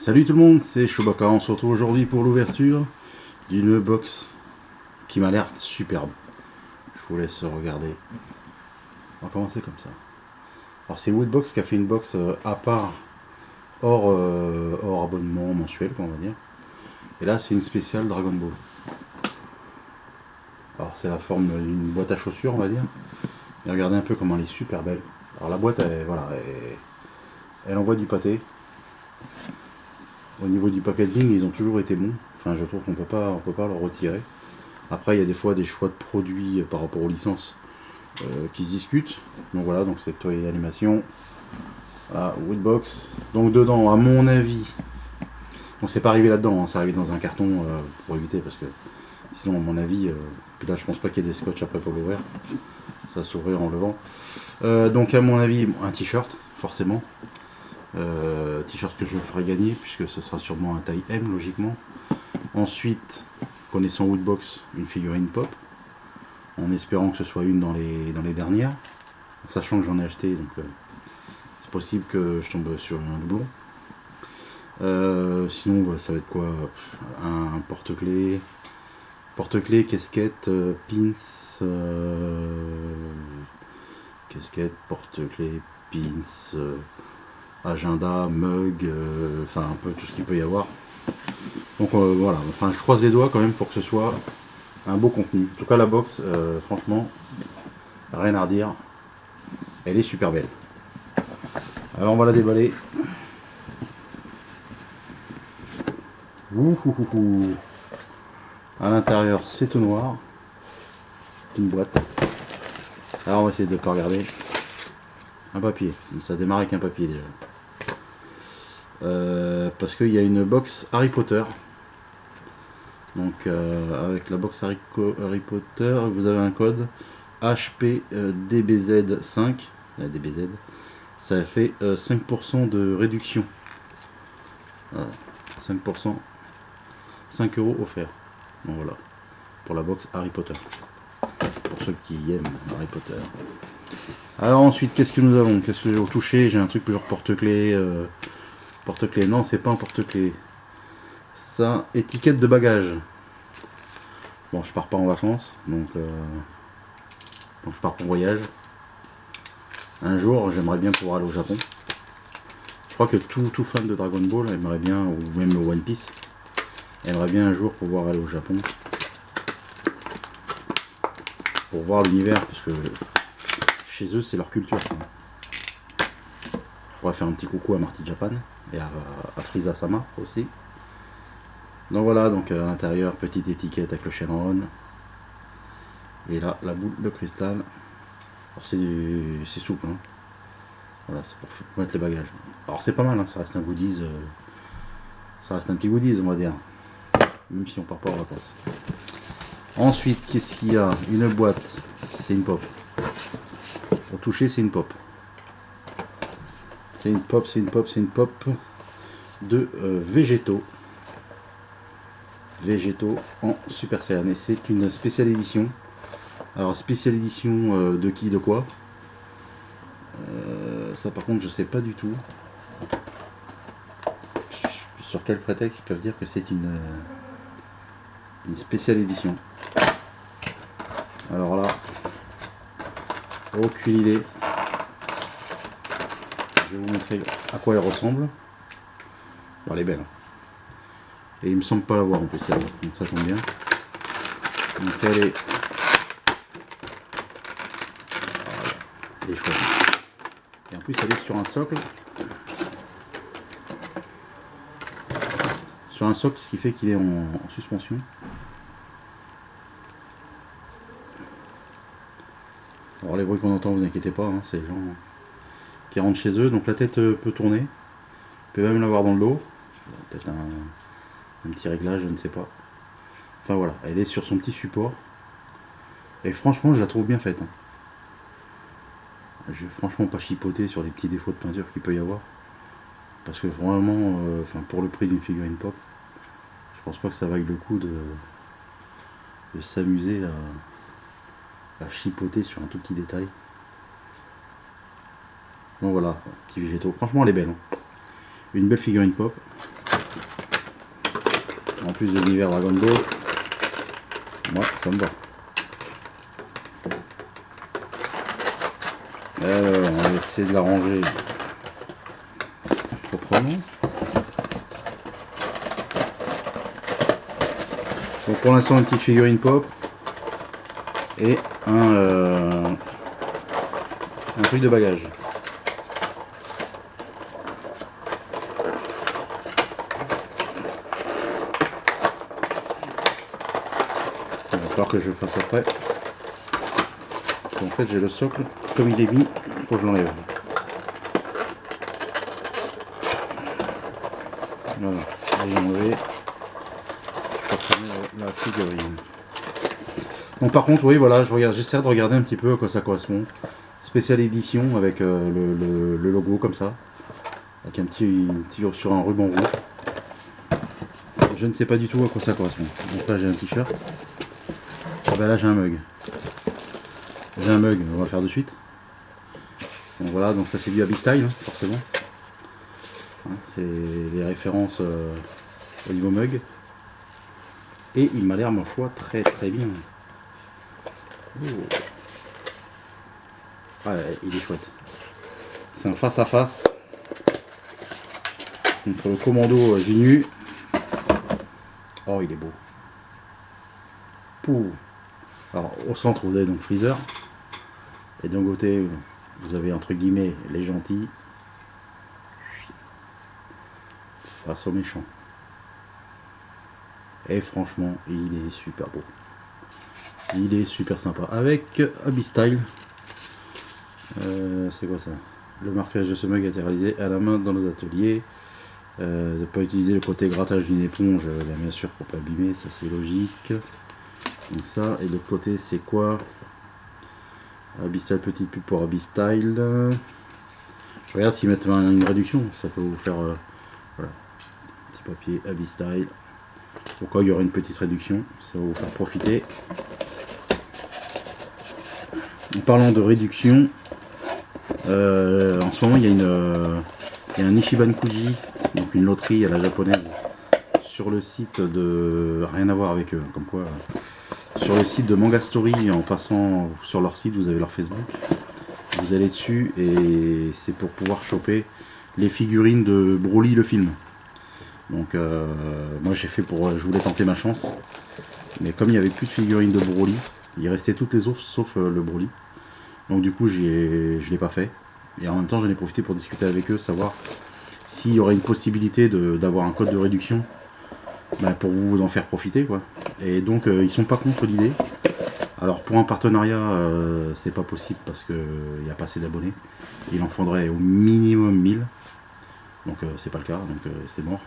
Salut tout le monde, c'est Chewbacca. On se retrouve aujourd'hui pour l'ouverture d'une box qui m'a l'air superbe. Je vous laisse regarder. On va commencer comme ça. Alors c'est Woodbox qui a fait une box à part, hors abonnement mensuel, on va dire. Et là c'est une spéciale Dragon Ball. Alors c'est la forme d'une boîte à chaussures, on va dire. Et regardez un peu comment elle est super belle. Alors la boîte, elle envoie du pâté. Au niveau du packaging, ils ont toujours été bons. Enfin, je trouve qu'on peut pas leur retirer. Après, il y a des fois des choix de produits par rapport aux licences qui se discutent. Donc voilà, donc c'est toy d'animation. Voilà, Woodbox. Donc dedans, à mon avis, bon c'est pas arrivé là-dedans, hein, c'est arrivé dans un carton pour éviter parce que sinon à mon avis, puis là je pense pas qu'il y ait des scotch après pour l'ouvrir. Ça va s'ouvrir en levant. Donc à mon avis, un t-shirt, forcément. T-shirt que je ferai gagner puisque ce sera sûrement un taille M logiquement. Ensuite, connaissant Woodbox, une figurine pop, en espérant que ce soit une dans les dernières, sachant que j'en ai acheté, donc c'est possible que je tombe sur un doublon. Sinon, bah, ça va être quoi? Un porte-clés, casquette, pins, casquette, porte-clés, pins, agenda, mug, enfin un peu tout ce qu'il peut y avoir. Donc voilà, enfin je croise les doigts quand même pour que ce soit un beau contenu. En tout cas la box, franchement, rien à redire. Elle est super belle. Alors on va la déballer. Ouh. À l'intérieur c'est tout noir. C'est une boîte. Alors on va essayer de ne pas regarder. Un papier. Ça démarre avec un papier déjà. Parce qu'il y a une box Harry Potter. Donc avec la box Harry Potter, vous avez un code HPDBZ5. DBZ. Ça fait 5% de réduction. Voilà. 5%. 5 € offerts. Donc voilà. Pour la box Harry Potter. Pour ceux qui aiment Harry Potter. Alors ensuite, qu'est-ce que nous avons? Qu'est-ce que j'ai touché? J'ai un truc genre porte-clés. Porte-clés. Non, c'est pas un porte-clés. Ça, étiquette de bagage. Bon, je pars pas en vacances, donc je pars pour voyage. Un jour, j'aimerais bien pouvoir aller au Japon. Je crois que tout fan de Dragon Ball aimerait bien, ou même le One Piece, aimerait bien un jour pouvoir aller au Japon. Pour voir l'univers, parce que chez eux, c'est leur culture. Je pourrais faire un petit coucou à Marty Japan et à Frieza Sama aussi. Donc voilà, donc à l'intérieur, petite étiquette avec le Shenron. Et là, la boule de cristal. Alors c'est souple. Hein. Voilà, c'est pour mettre les bagages. Alors c'est pas mal, hein, ça reste un goodies. Ça reste un petit goodies, on va dire. Même si on part pas en vacances. Ensuite, qu'est-ce qu'il y a? Une boîte. C'est une pop. Pour toucher, c'est une pop. C'est une pop de végétaux. Végétaux en Super Saiyan. Et c'est une spéciale édition. Alors spéciale édition de qui, de quoi? Ça par contre je sais pas du tout. Sur quel prétexte ils peuvent dire que c'est une spéciale édition. Alors là, aucune idée. Je vais vous montrer à quoi elle ressemble. Bon, elle est belle. Et il me semble pas l'avoir en plus celle-là, donc ça tombe bien. Donc elle est... Voilà. Elle est chouette. Et en plus elle est sur un socle. Sur un socle, ce qui fait qu'il est en suspension. Alors les bruits qu'on entend, vous inquiétez pas, hein, c'est les gens qui rentrent chez eux. Donc la tête peut tourner. Vous pouvez même l'avoir dans le dos. Peut-être un petit réglage, je ne sais pas. Enfin voilà, elle est sur son petit support. Et franchement, je la trouve bien faite. Hein. Je vais franchement pas chipoter sur les petits défauts de peinture qu'il peut y avoir. Parce que vraiment, pour le prix d'une figurine pop, je pense pas que ça vaille le coup de s'amuser à chipoter sur un tout petit détail. Donc voilà, petit végétaux. Franchement, elle est belle. Hein. Une belle figurine pop. En plus de l'univers Dragon Ball, moi ça me va. Alors, on va essayer de la ranger proprement. Donc pour l'instant, une petite figurine pop et un truc de bagage. Il va falloir que je le fasse après. En fait, j'ai le socle, comme il est mis, il faut que je l'enlève. Voilà, j'ai enlevé. La figurine. Donc par contre, oui, voilà, j'essaie de regarder un petit peu à quoi ça correspond. Spéciale édition avec le logo comme ça, avec un petit sur un ruban rouge. Je ne sais pas du tout à quoi ça correspond. Donc là j'ai un t-shirt. Ah ben là j'ai un mug. J'ai un mug, on va le faire de suite. Donc voilà, donc ça c'est du Abyss Style, hein, forcément. Hein, c'est les références au niveau mug. Et il m'a l'air, ma foi, très très bien. Oh. Ouais, il est chouette. C'est un face à face entre le commando Ginu. Oh, il est beau. Pouh. Alors, au centre, vous avez donc Freezer. Et d'un côté, vous avez entre guillemets les gentils face aux méchants. Et franchement, il est super beau. Il est super sympa. Avec Abyss Style. C'est quoi ça? Le marquage de ce mug a été réalisé à la main dans nos ateliers. De pas utiliser le côté grattage d'une éponge, bien sûr, pour pas abîmer, ça c'est logique. Donc ça, et de l'autre côté, c'est quoi? Abyss Style, petite pub pour Abyss Style. Je regarde s'ils mettent une réduction, ça peut vous faire. Voilà. Petit papier Abyss Style. Pourquoi il y aura une petite réduction, ça va vous faire profiter. En parlant de réduction, en ce moment il y a un Ichiban Kuji, donc une loterie à la japonaise, sur le site de. Rien à voir avec eux, comme quoi. Sur le site de Manga Story, en passant sur leur site, vous avez leur Facebook. Vous allez dessus et c'est pour pouvoir choper les figurines de Broly le film. Donc moi j'ai fait je voulais tenter ma chance, mais comme il n'y avait plus de figurines de Broly, il restait toutes les autres sauf le Broly. Donc du coup je l'ai pas fait, et en même temps j'en ai profité pour discuter avec eux, savoir s'il y aurait une possibilité d'avoir un code de réduction pour vous en faire profiter quoi. Et donc ils sont pas contre l'idée. Alors pour un partenariat c'est pas possible parce qu'il n'y a pas assez d'abonnés, il en faudrait au minimum 1000, donc c'est pas le cas, donc c'est mort.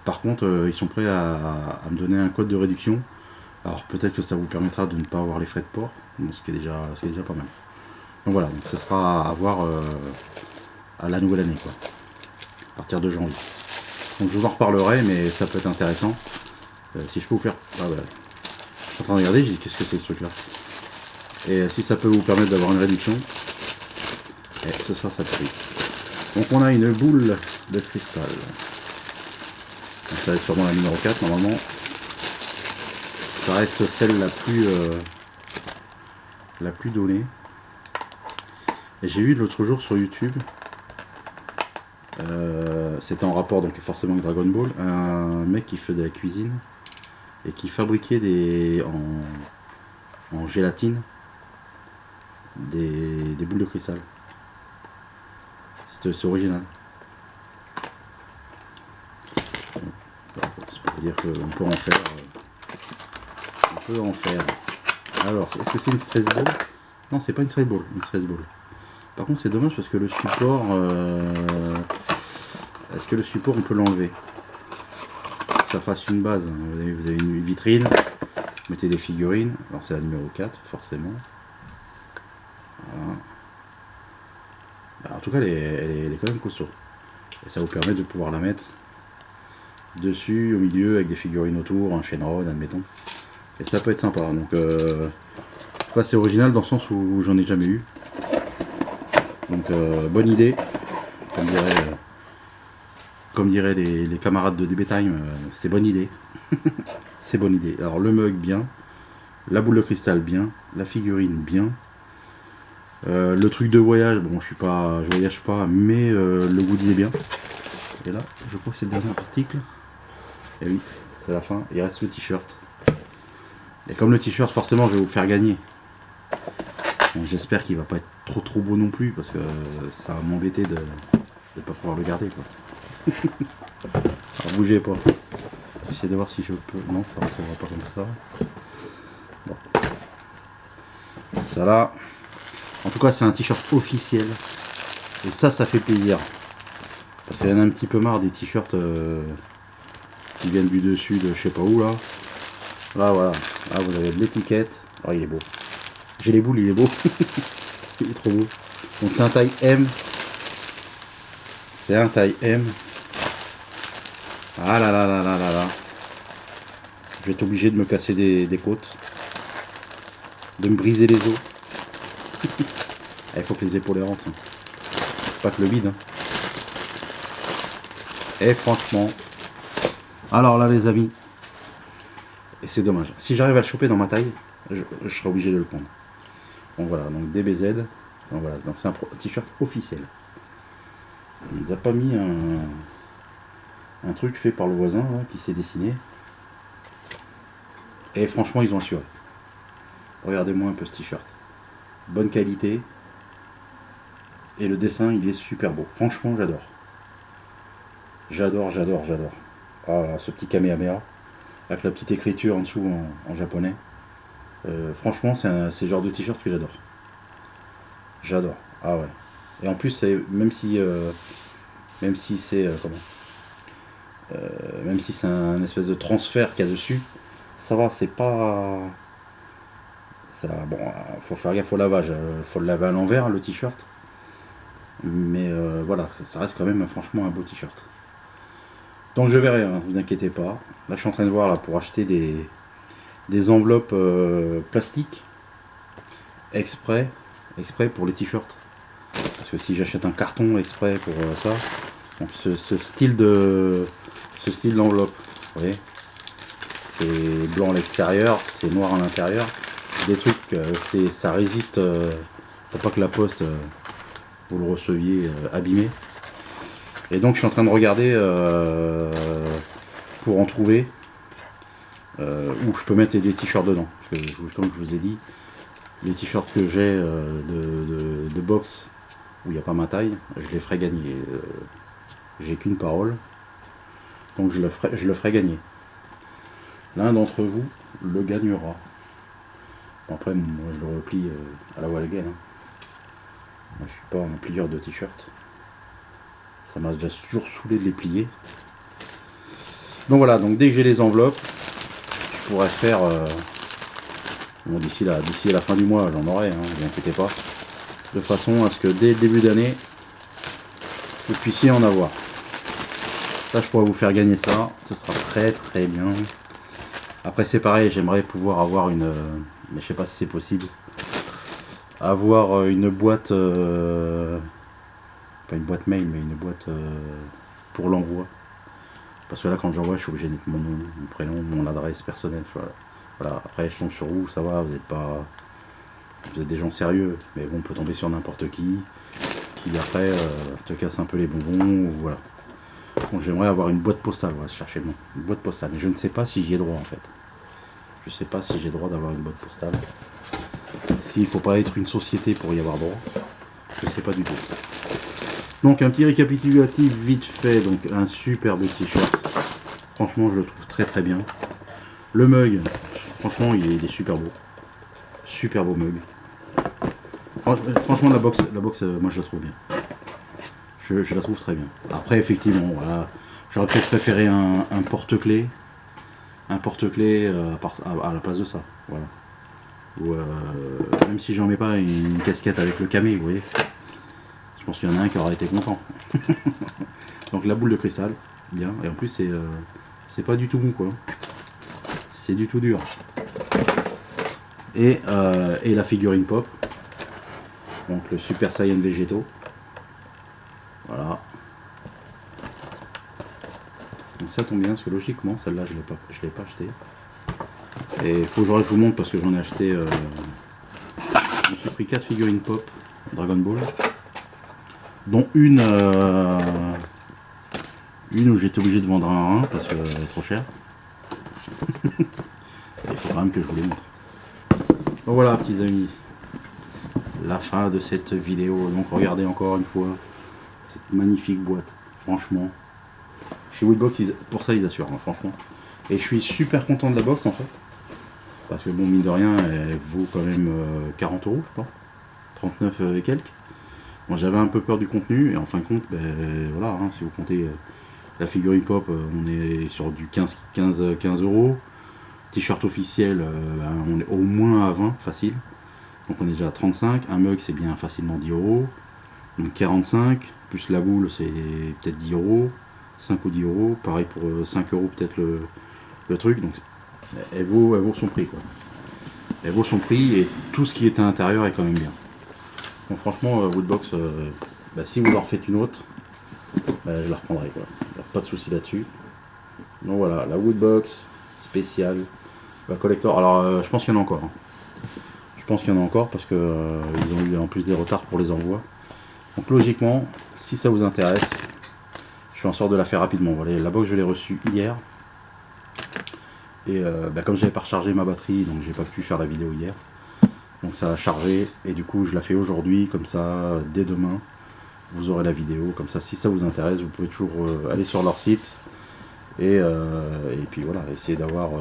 Par contre, ils sont prêts à me donner un code de réduction. Alors peut-être que ça vous permettra de ne pas avoir les frais de port, ce qui est déjà pas mal. Donc voilà, donc ce sera à voir à la nouvelle année, quoi, à partir de janvier. Donc je vous en reparlerai, mais ça peut être intéressant. Si je peux vous faire... Ah bah, je suis en train de regarder, j'ai dit qu'est-ce que c'est ce truc là. Et si ça peut vous permettre d'avoir une réduction, ce sera ça tout de suite. Donc on a une boule de cristal. Donc ça va être sûrement la numéro 4 normalement. Ça reste celle la plus donnée. Et j'ai vu l'autre jour sur YouTube, c'était en rapport donc forcément avec Dragon Ball, un mec qui fait de la cuisine et qui fabriquait en gélatine des boules de cristal. C'est original. C'est pour dire qu'on peut en faire. On peut en faire. Alors, est-ce que c'est une stress ball? Non, c'est pas une stress ball. Par contre, c'est dommage parce que le support. Est-ce que le support on peut l'enlever? Ça fasse une base. Vous avez une vitrine. Vous mettez des figurines. Alors, c'est la numéro 4, forcément. Voilà. En tout cas, elle est quand même costaud. Et ça vous permet de pouvoir la mettre dessus, au milieu, avec des figurines autour, un Shenron, admettons. Et ça peut être sympa. Donc, c'est original dans le sens où j'en ai jamais eu. Donc, bonne idée. Comme dirait comme diraient les camarades de DB Time, c'est bonne idée. C'est bonne idée. Alors le mug bien, la boule de cristal bien, la figurine bien. Le truc de voyage, bon je voyage pas, mais le goodie est bien. Et là, je crois que c'est le dernier article. Et oui, c'est la fin, il reste le t-shirt. Et comme le t-shirt, forcément, je vais vous faire gagner. J'espère qu'il va pas être trop beau non plus, parce que ça va m'embêter de ne pas pouvoir le garder, quoi. Alors bougez pas. J'essaie de voir si je peux. Non, ça ne retrouvera pas comme ça. Bon. Ça là. En tout cas, c'est un t-shirt officiel. Et ça fait plaisir. Parce qu'il y en a un petit peu marre des t-shirts qui viennent du dessus de je sais pas où là. Là voilà. Là vous avez de l'étiquette. Oh il est beau. J'ai les boules, il est beau. Il est trop beau. Donc c'est un taille M. C'est un taille M. Ah là là là là là là. Je vais être obligé de me casser des côtes. De me briser les os. Il faut que les épaules rentrent. Pas que le vide. Et franchement. Alors là les amis. Et c'est dommage. Si j'arrive à le choper dans ma taille, je serai obligé de le prendre. Donc voilà, donc DBZ. Donc voilà, donc c'est un t-shirt officiel. Il nous a pas mis un truc fait par le voisin là, qui s'est dessiné. Et franchement ils ont assuré. Regardez-moi un peu ce t-shirt. Bonne qualité. Et le dessin il est super beau. Franchement j'adore. J'adore. Ah là, ce petit Kamehameha. Avec la petite écriture en dessous en japonais. Franchement c'est le genre de t-shirt que j'adore. J'adore. Ah ouais. Et en plus même si c'est même si c'est un espèce de transfert qu'il y a dessus, ça va, c'est pas ça, bon, faut faire gaffe au lavage, faut le laver à l'envers le t-shirt, mais voilà, ça reste quand même franchement un beau t-shirt. Donc je verrai, hein, vous inquiétez pas. Là je suis en train de voir là pour acheter des enveloppes plastiques exprès pour les t-shirts, parce que si j'achète un carton exprès pour ça, donc ce style d'enveloppe, vous voyez, c'est blanc à l'extérieur, c'est noir à l'intérieur, des trucs, ça résiste, faut pas que la poste vous le receviez abîmé. Et donc je suis en train de regarder pour en trouver où je peux mettre des t-shirts dedans. Parce que, comme je vous ai dit, les t-shirts que j'ai de boxe où il n'y a pas ma taille, je les ferai gagner. J'ai qu'une parole, donc je le ferai gagner. L'un d'entre vous le gagnera. Bon, après, moi je le replie à la wall again. Hein. Moi je suis pas un plieur de t-shirt. Ça m'a déjà toujours saoulé de les plier. Donc voilà, donc dès que j'ai les enveloppes, je pourrais faire. Bon, d'ici la fin du mois, j'en aurai, hein, ne vous inquiétez pas. De façon à ce que dès le début d'année, vous puissiez en avoir. Ça, je pourrais vous faire gagner ça. Ce sera très très bien. Après, c'est pareil, j'aimerais pouvoir avoir une. Mais je sais pas si c'est possible. Avoir une boîte. Pas une boîte mail, mais une boîte pour l'envoi. Parce que là, quand j'envoie, je suis obligé de mettre mon nom, mon prénom, mon adresse personnelle. Voilà. Après, je tombe sur vous, ça va, vous êtes des gens sérieux. Mais bon, on peut tomber sur n'importe qui après te casse un peu les bonbons. Ou voilà. Bon, j'aimerais avoir une boîte postale, voilà, chercher le nom. Une boîte postale. Mais je ne sais pas si j'y ai droit en fait. Je sais pas si j'ai droit d'avoir une boîte postale. S'il faut pas être une société pour y avoir droit. Je sais pas du tout. Donc un petit récapitulatif vite fait, donc un superbe t-shirt, franchement je le trouve très très bien. Le mug, franchement il est super beau mug. Franchement la box moi je la trouve bien, je la trouve très bien. Après effectivement voilà, j'aurais peut-être préféré un porte-clés, à la place de ça, voilà. Ou même si j'en mets pas une casquette avec le camé, vous voyez. Je pense qu'il y en a un qui aurait été content. Donc la boule de cristal, bien. Et en plus c'est pas du tout bon quoi. C'est du tout dur. Et la figurine pop. Donc le Super Saiyan végétaux. Voilà. Donc ça tombe bien parce que logiquement celle-là je l'ai pas acheté. Et il faut que je vous montre parce que j'en ai acheté. Je me suis pris 4 figurines pop Dragon Ball, dont une où j'étais obligé de vendre un parce qu'elle est trop chère. Il faut quand même que je vous les montre. Donc voilà, petits amis, la fin de cette vidéo. Donc regardez encore une fois cette magnifique boîte. Franchement, chez Woodbox, pour ça ils assurent, hein, franchement. Et je suis super content de la box en fait. Parce que bon, mine de rien, elle vaut quand même 40 €, je crois. 39 et quelques. Bon, j'avais un peu peur du contenu, et en fin de compte, ben, voilà, hein, si vous comptez la figurine pop, on est sur du 15 €. T-shirt officiel, ben, on est au moins à 20, facile. Donc on est déjà à 35. Un mug, c'est bien facilement 10 €. Donc 45, plus la boule, c'est peut-être 10 €. 5 ou 10 €. Pareil pour 5 € peut-être le truc. Donc elle vaut son prix, quoi. Elle vaut son prix, et tout ce qui est à l'intérieur est quand même bien. Donc franchement, Woodbox, bah, si vous leur faites une autre, bah, je la reprendrai, quoi. Pas de souci là-dessus. Donc voilà, la Woodbox spéciale, la collector. Alors je pense qu'il y en a encore. Hein. Je pense qu'il y en a encore parce que ils ont eu en plus des retards pour les envois. Donc logiquement, si ça vous intéresse, je fais en sorte de la faire rapidement. Voilà, la box je l'ai reçue hier. Et bah, comme j'avais pas rechargé ma batterie, donc j'ai pas pu faire la vidéo hier. Donc ça a chargé, et du coup je la fais aujourd'hui, comme ça dès demain vous aurez la vidéo. Comme ça, si ça vous intéresse, vous pouvez toujours aller sur leur site et puis voilà, essayer d'avoir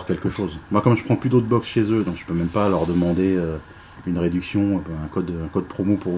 quelque chose. Moi, comme je prends plus d'autres box chez eux, donc je peux même pas leur demander une réduction, un code promo pour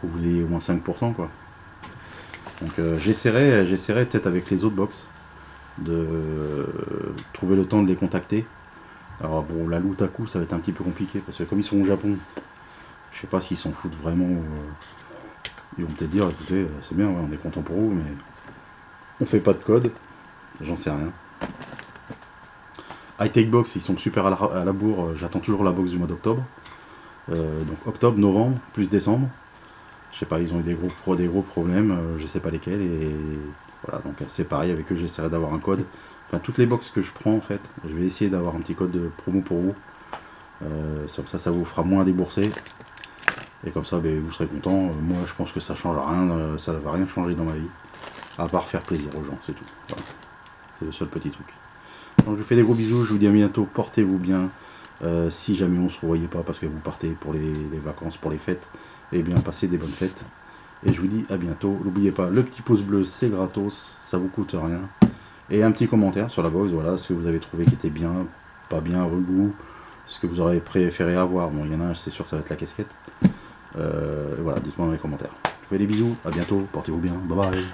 que vous ayez au moins 5%, quoi. Donc j'essaierai peut-être avec les autres box de trouver le temps de les contacter. Alors bon, la Lutaku, ça va être un petit peu compliqué parce que comme ils sont au Japon, je sais pas s'ils s'en foutent vraiment. Ils vont peut-être dire, écoutez, c'est bien, ouais, on est content pour vous, mais on fait pas de code, j'en sais rien. Hightech Box, ils sont super à la bourre, j'attends toujours la box du mois d'octobre. Donc octobre, novembre, plus décembre. Je sais pas, ils ont eu des gros problèmes, je sais pas lesquels, et voilà, donc c'est pareil avec eux, j'essaierai d'avoir un code. Enfin, toutes les box que je prends, en fait, je vais essayer d'avoir un petit code de promo pour vous. Comme ça vous fera moins débourser. Et comme ça, ben, vous serez content. Moi, je pense que ça change rien, ça ne va rien changer dans ma vie. À part faire plaisir aux gens, c'est tout. Voilà. C'est le seul petit truc. Donc, je vous fais des gros bisous, je vous dis à bientôt, portez-vous bien. Si jamais on ne se revoyait pas parce que vous partez pour les vacances, pour les fêtes, eh bien, passez des bonnes fêtes. Et je vous dis à bientôt. N'oubliez pas, le petit pouce bleu, c'est gratos, ça vous coûte rien. Et un petit commentaire sur la box, voilà, ce que vous avez trouvé qui était bien, pas bien, à votre goût, ce que vous aurez préféré avoir. Bon, il y en a un, c'est sûr, ça va être la casquette. Voilà, dites-moi dans les commentaires. Je vous fais des bisous, à bientôt, portez-vous bien, bye bye.